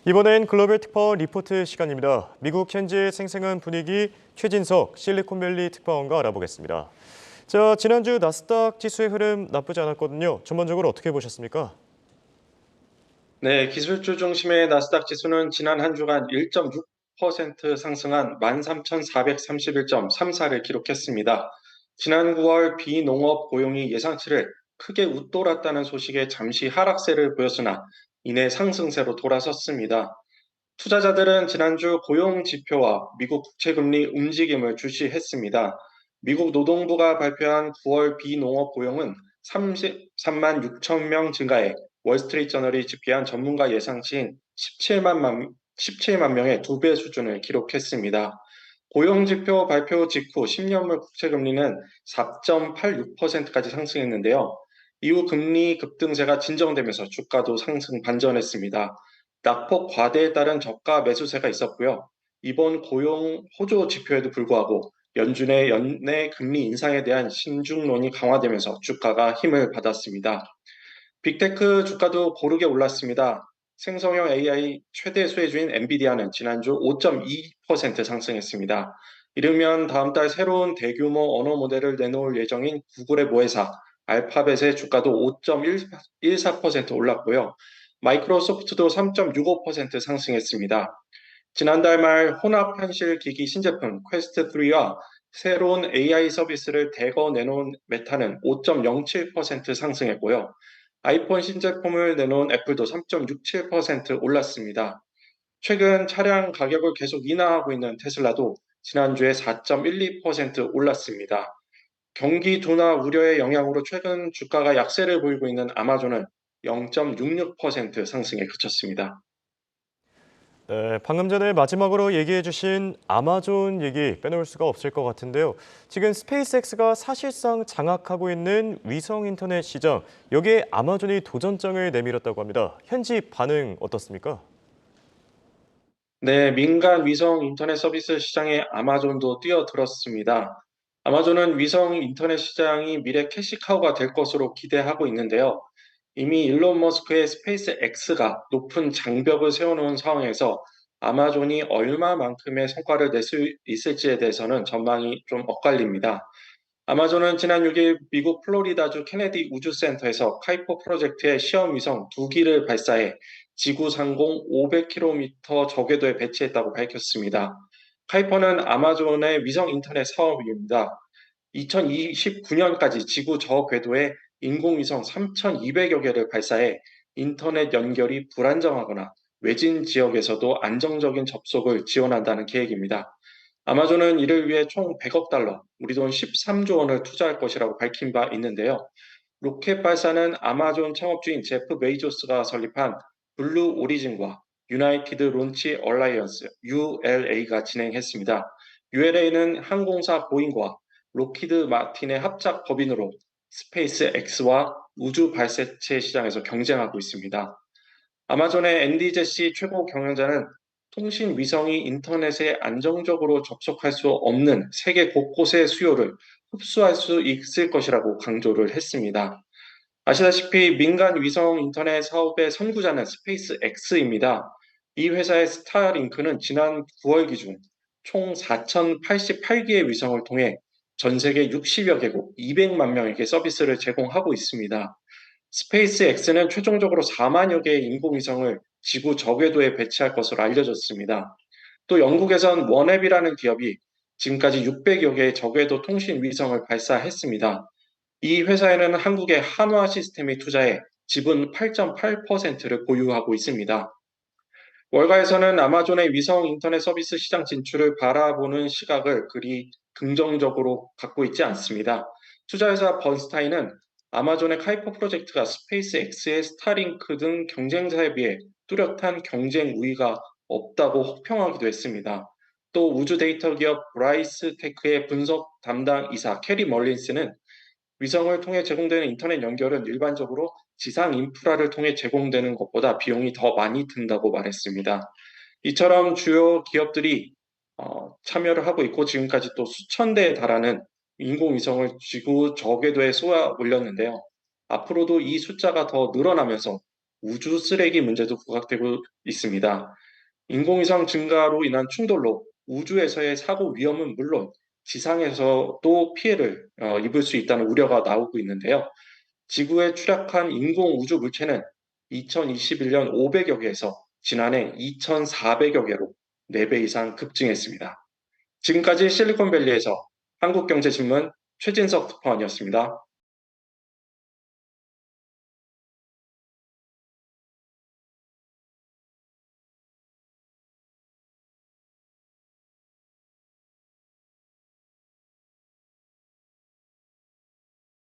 이번엔 글로벌 특파원 리포트 시간입니다. 미국 현지의 생생한 분위기 최진석 실리콘밸리 특파원과 알아보겠습니다. 자, 지난주 나스닥 지수의 흐름 나쁘지 않았거든요. 전반적으로 어떻게 보셨습니까? 네, 기술주 중심의 나스닥 지수는 지난 한 주간 1.6% 상승한 13,431.34를 기록했습니다. 지난 9월 비농업 고용이 예상치를 크게 웃돌았다는 소식에 잠시 하락세를 보였으나 이내 상승세로 돌아섰습니다. 투자자들은 지난주 고용 지표와 미국 국채금리 움직임을 주시했습니다. 미국 노동부가 발표한 9월 비농업 고용은 33만 6천 명 증가해 월스트리트저널이 집계한 전문가 예상치인 17만 명의 2배 수준을 기록했습니다. 고용지표 발표 직후 10년물 국채금리는 4.86%까지 상승했는데요. 이후 금리 급등세가 진정되면서 주가도 상승 반전했습니다. 낙폭 과대에 따른 저가 매수세가 있었고요. 이번 고용 호조 지표에도 불구하고 연준의 연내 금리 인상에 대한 신중론이 강화되면서 주가가 힘을 받았습니다. 빅테크 주가도 고르게 올랐습니다. 생성형 AI 최대 수혜주인 엔비디아는 지난주 5.2% 상승했습니다. 이르면 다음 달 새로운 대규모 언어 모델을 내놓을 예정인 구글의 모회사 알파벳의 주가도 5.14% 올랐고요. 마이크로소프트도 3.65% 상승했습니다. 지난달 말 혼합 현실 기기 신제품 퀘스트 3와 새로운 AI 서비스를 대거 내놓은 메타는 5.07% 상승했고요. 아이폰 신제품을 내놓은 애플도 3.67% 올랐습니다. 최근 차량 가격을 계속 인하하고 있는 테슬라도 지난주에 4.12% 올랐습니다. 경기 둔화 우려의 영향으로 최근 주가가 약세를 보이고 있는 아마존은 0.66% 상승에 그쳤습니다. 네, 방금 전에 마지막으로 얘기해 주신 아마존 얘기 빼놓을 수가 없을 것 같은데요. 지금 스페이스X가 사실상 장악하고 있는 위성 인터넷 시장, 여기에 아마존이 도전장을 내밀었다고 합니다. 현지 반응 어떻습니까? 네, 민간 위성 인터넷 서비스 시장에 아마존도 뛰어들었습니다. 아마존은 위성 인터넷 시장이 미래 캐시카우가 될 것으로 기대하고 있는데요. 이미 일론 머스크의 스페이스 X가 높은 장벽을 세워놓은 상황에서 아마존이 얼마만큼의 성과를 낼 수 있을지에 대해서는 전망이 좀 엇갈립니다. 아마존은 지난 6일 미국 플로리다주 케네디 우주센터에서 카이퍼 프로젝트의 시험 위성 2기를 발사해 지구 상공 500km 저궤도에 배치했다고 밝혔습니다. 카이퍼는 아마존의 위성 인터넷 사업입니다. 2029년까지 지구 저궤도에 인공위성 3,200여 개를 발사해 인터넷 연결이 불안정하거나 외진 지역에서도 안정적인 접속을 지원한다는 계획입니다. 아마존은 이를 위해 총 100억 달러, 우리 돈 13조 원을 투자할 것이라고 밝힌 바 있는데요. 로켓 발사는 아마존 창업주인 제프 베이조스가 설립한 블루 오리진과 유나이티드 론치 얼라이언스 ULA가 진행했습니다. ULA는 항공사 보잉과 로키드 마틴의 합작 법인으로 스페이스 X와 우주 발사체 시장에서 경쟁하고 있습니다. 아마존의 앤디 제시 최고 경영자는 통신 위성이 인터넷에 안정적으로 접속할 수 없는 세계 곳곳의 수요를 흡수할 수 있을 것이라고 강조를 했습니다. 아시다시피 민간 위성 인터넷 사업의 선구자는 스페이스 X입니다. 이 회사의 스타링크는 지난 9월 기준 총 4,088개의 위성을 통해 전 세계 60여 개국 200만 명에게 서비스를 제공하고 있습니다. 스페이스X는 최종적으로 4만여 개의 인공위성을 지구 저궤도에 배치할 것으로 알려졌습니다. 또 영국에선 원앱이라는 기업이 지금까지 600여 개의 저궤도 통신 위성을 발사했습니다. 이 회사에는 한국의 한화 시스템이 투자해 지분 8.8%를 보유하고 있습니다. 월가에서는 아마존의 위성 인터넷 서비스 시장 진출을 바라보는 시각을 그리 긍정적으로 갖고 있지 않습니다. 투자회사 번스타인은 아마존의 카이퍼 프로젝트가 스페이스X의 스타링크 등 경쟁사에 비해 뚜렷한 경쟁 우위가 없다고 혹평하기도 했습니다. 또 우주 데이터 기업 브라이스 테크의 분석 담당 이사 캐리 멀린스는 위성을 통해 제공되는 인터넷 연결은 일반적으로 지상 인프라를 통해 제공되는 것보다 비용이 더 많이 든다고 말했습니다. 이처럼 주요 기업들이 참여를 하고 있고 지금까지 또 수천 대에 달하는 인공위성을 지구 저궤도에 쏘아 올렸는데요. 앞으로도 이 숫자가 더 늘어나면서 우주 쓰레기 문제도 부각되고 있습니다. 인공위성 증가로 인한 충돌로 우주에서의 사고 위험은 물론 지상에서도 피해를 입을 수 있다는 우려가 나오고 있는데요. 지구에 추락한 인공 우주 물체는 2021년 500여 개에서 지난해 2,400여 개로 4배 이상 급증했습니다. 지금까지 실리콘밸리에서 한국경제신문 최진석 특파원이었습니다.